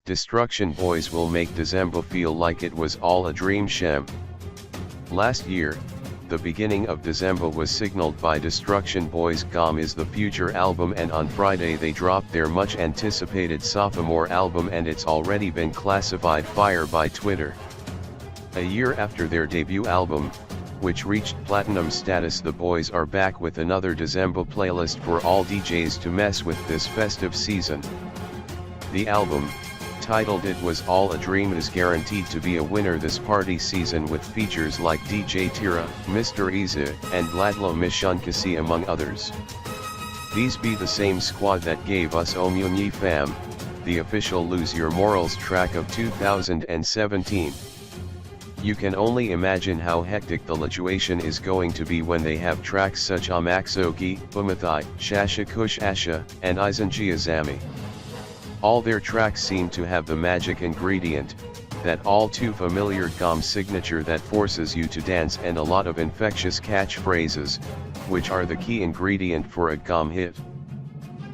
Distruction Boyz will make Dezemba feel like it was all a dream. Shem. Last year, the beginning of Dezemba was signaled by Distruction Boyz' Gom is the Future album, and on Friday they dropped their much anticipated sophomore album, and it's already been classified fire by Twitter. A year after their debut album, which reached platinum status, the boys are back with another Dezemba playlist for all DJs to mess with this festive season. The album, titled It Was All a Dream, is guaranteed to be a winner this party season, with features like DJ Tira, Mr. Iza, and Dlathu Mishunkasi among others. These be the same squad that gave us Omunyi Fam, the official Lose Your Morals track of 2017. You can only imagine how hectic the situation is going to be when they have tracks such Maxogi, Bumathai, Shasha Kush Asha, and Izanji Azami. All their tracks seem to have the magic ingredient, that all too familiar Gom signature that forces you to dance, and a lot of infectious catchphrases, which are the key ingredient for a Gom hit.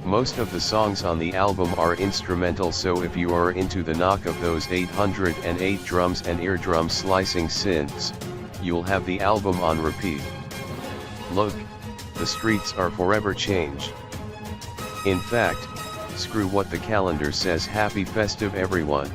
Most of the songs on the album are instrumental, so if you are into the knock of those 808 drums and eardrum slicing synths, you'll have the album on repeat. Look, the streets are forever changed. In fact, screw what the calendar says. Happy festive everyone.